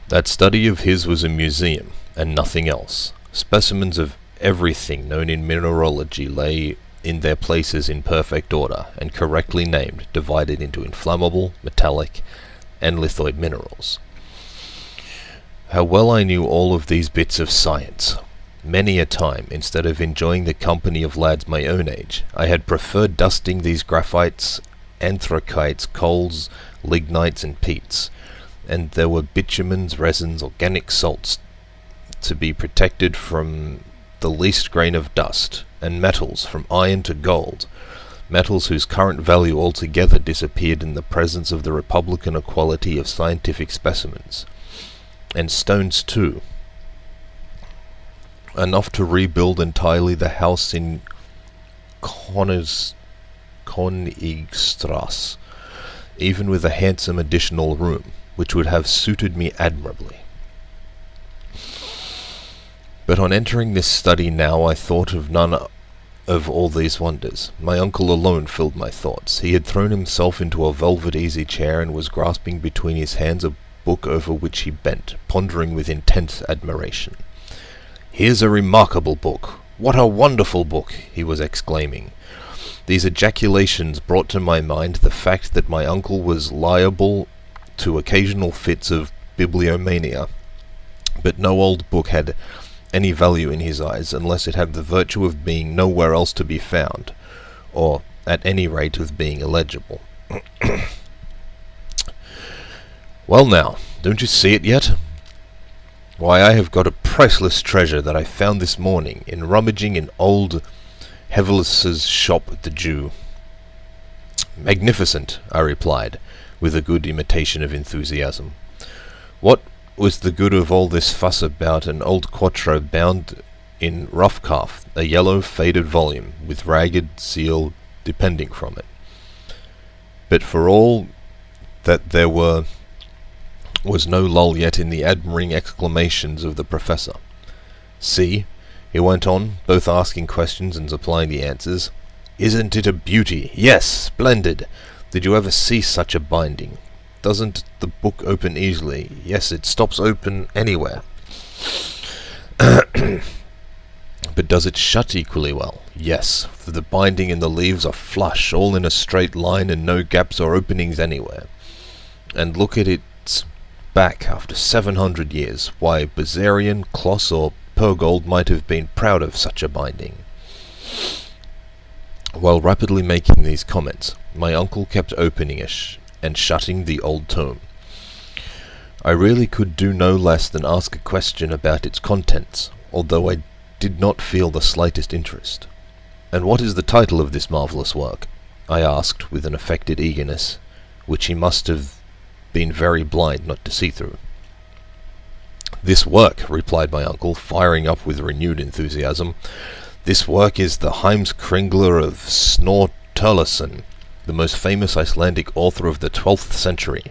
That study of his was a museum, and nothing else. Specimens of everything known in mineralogy lay in their places in perfect order, and correctly named, divided into inflammable, metallic, and lithoid minerals. How well I knew all of these bits of science! Many a time, instead of enjoying the company of lads my own age, I had preferred dusting these graphites, anthracites, coals, lignites, and peats, and there were bitumens, resins, organic salts to be protected from the least grain of dust, and metals from iron to gold, metals whose current value altogether disappeared in the presence of the republican equality of scientific specimens, and stones too, enough to rebuild entirely the house in Königstrasse, even with a handsome additional room, which would have suited me admirably. But on entering this study now, I thought of none of all these wonders. My uncle alone filled my thoughts. He had thrown himself into a velvet easy-chair, and was grasping between his hands a book over which he bent, pondering with intense admiration. "Here's a remarkable book! What a wonderful book!" he was exclaiming. These ejaculations brought to my mind the fact that my uncle was liable to occasional fits of bibliomania, but no old book had any value in his eyes unless it had the virtue of being nowhere else to be found, or at any rate of being illegible. "Well now, don't you see it yet? Why, I have got a priceless treasure that I found this morning in rummaging in old Hevelis's shop at the Jew." "Magnificent," I replied, with a good imitation of enthusiasm. "What was the good of all this fuss about an old quarto bound in rough calf, a yellow faded volume, with ragged seal depending from it? But for all that there was no lull yet in the admiring exclamations of the professor. See," he went on, both asking questions and supplying the answers, "isn't it a beauty? Yes, splendid! Did you ever see such a binding? Doesn't the book open easily? Yes, it stops open anywhere. But does it shut equally well? Yes, for the binding and the leaves are flush, all in a straight line, and no gaps or openings anywhere. And look at its back after 700 years. Why, Bessarion, Kloss, or Purgold might have been proud of such a binding." While rapidly making these comments, my uncle kept opening and shutting the old tome. I really could do no less than ask a question about its contents, although I did not feel the slightest interest. "And what is the title of this marvellous work?" I asked with an affected eagerness, which he must have been very blind not to see through. "This work," replied my uncle, firing up with renewed enthusiasm, "this work is the Heimskringla of Snorre Turleson, the most famous Icelandic author of the 12th century.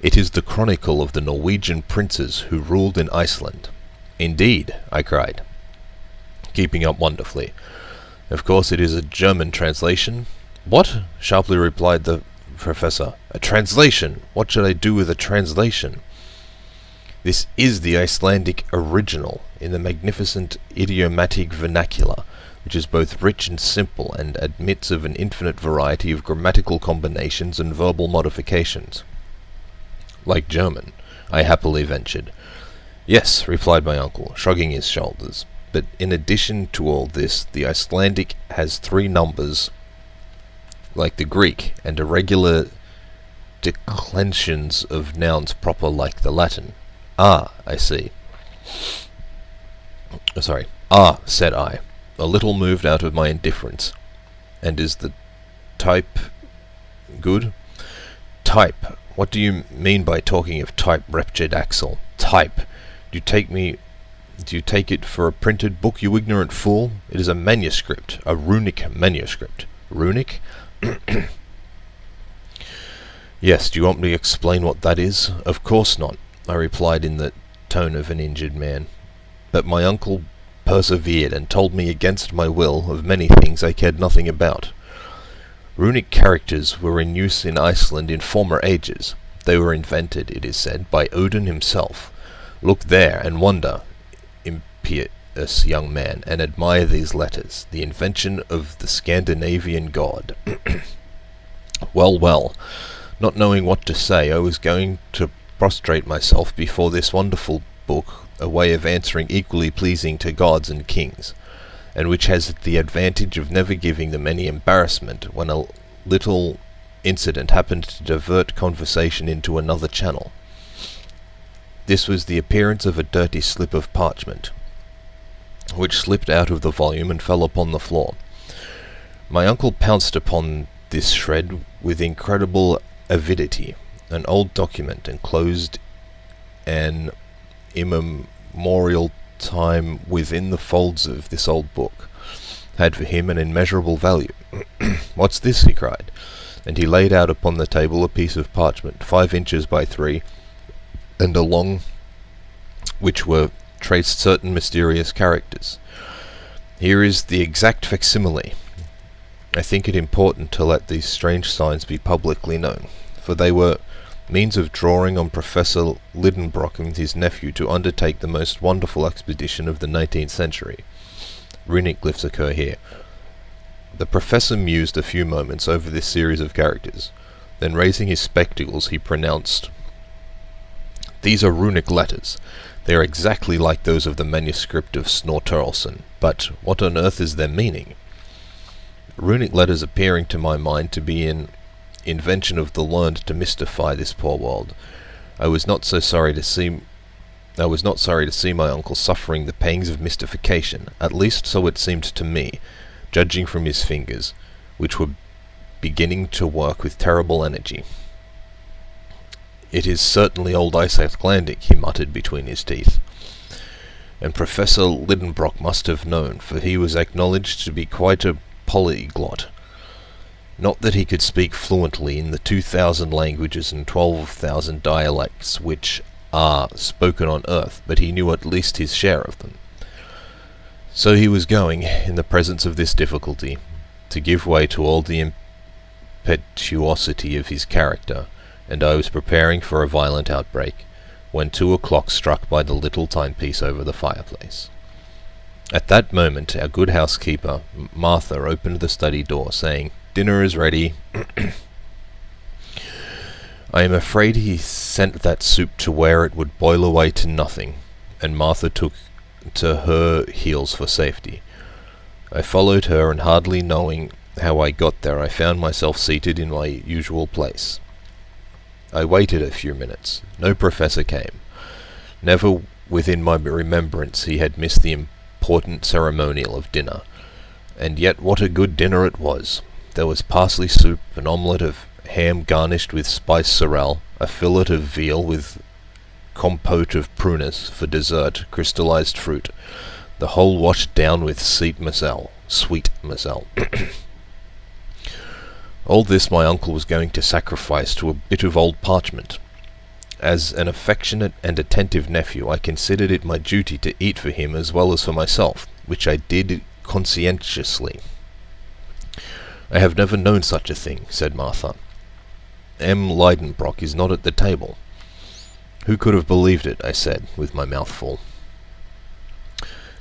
It is the chronicle of the Norwegian princes who ruled in Iceland." "Indeed," I cried, keeping up wonderfully. "Of course it is a German translation." "What?" sharply replied the professor. "A translation! What should I do with a translation?" "This is the Icelandic original, in the magnificent idiomatic vernacular, which is both rich and simple, and admits of an infinite variety of grammatical combinations and verbal modifications." "Like German," I happily ventured. "Yes," replied my uncle, shrugging his shoulders, "but in addition to all this, the Icelandic has 3 numbers, like the Greek, and irregular declensions of nouns proper like the Latin." "Ah, I see." "Ah," said I, a little moved out of my indifference. "And is the type good?" "Type? What do you mean by talking of type, wretched Axel? Type? Do you take it for a printed book, you ignorant fool? It is a manuscript, a runic manuscript." "Runic?" "Yes, do you want me to explain what that is?" "Of course not," I replied in the tone of an injured man. But my uncle persevered, and told me against my will of many things I cared nothing about. Runic characters were in use in Iceland in former ages. They were invented, it is said, by Odin himself. Look there and wonder, impious young man, and admire these letters, the invention of the Scandinavian god. Well, well, not knowing what to say, I was going to prostrate myself before this wonderful book, a way of answering equally pleasing to gods and kings, and which has the advantage of never giving them any embarrassment, when a little incident happened to divert conversation into another channel. This was the appearance of a dirty slip of parchment, which slipped out of the volume and fell upon the floor. My uncle pounced upon this shred with incredible avidity. An old document enclosed an immemorial time within the folds of this old book had for him an immeasurable value. "What's this?" he cried, and he laid out upon the table a piece of parchment 5 inches by 3 and along which were traced certain mysterious characters. "Here is the exact facsimile. I think it important to let these strange signs be publicly known, for they were means of drawing on Professor Lidenbrock and his nephew to undertake the most wonderful expedition of the 19th century. Runic glyphs occur here." The professor mused a few moments over this series of characters. Then, raising his spectacles, he pronounced, "These are runic letters. They are exactly like those of the manuscript of Snorre, but what on earth is their meaning?" Runic letters appearing to my mind to be an invention of the learned to mystify this poor world, I was not sorry to see my uncle suffering the pangs of mystification. At least so it seemed to me, judging from his fingers, which were beginning to work with terrible energy. "It is certainly old Icelandic," he muttered between his teeth. And Professor Lidenbrock must have known, for he was acknowledged to be quite a polyglot. Not that he could speak fluently in the 2,000 languages and 12,000 dialects which are spoken on earth, but he knew at least his share of them. So he was going, in the presence of this difficulty, to give way to all the impetuosity of his character, and I was preparing for a violent outbreak, when 2 o'clock struck by the little timepiece over the fireplace. At that moment our good housekeeper, Martha, opened the study door, saying, "Dinner is ready." I am afraid he sent that soup to where it would boil away to nothing, and Martha took to her heels for safety. I followed her, and hardly knowing how I got there, I found myself seated in my usual place. I waited a few minutes. No professor came. Never within my remembrance he had missed the important ceremonial of dinner. And yet what a good dinner it was! There was parsley soup, an omelette of ham garnished with spiced sorrel, a fillet of veal with compote of prunes for dessert, crystallized fruit, the whole washed down with sweet moselle. All this my uncle was going to sacrifice to a bit of old parchment. As an affectionate and attentive nephew, I considered it my duty to eat for him as well as for myself, which I did conscientiously. "I have never known such a thing," said Martha. "M. Lidenbrock is not at the table." "Who could have believed it?" I said, with my mouth full.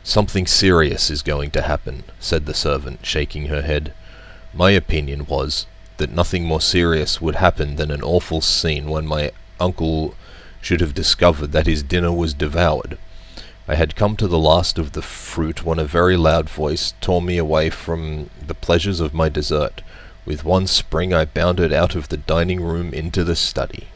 "Something serious is going to happen," said the servant, shaking her head. My opinion was that nothing more serious would happen than an awful scene when my uncle should have discovered that his dinner was devoured. I had come to the last of the fruit when a very loud voice tore me away from the pleasures of my dessert. With one spring I bounded out of the dining room into the study.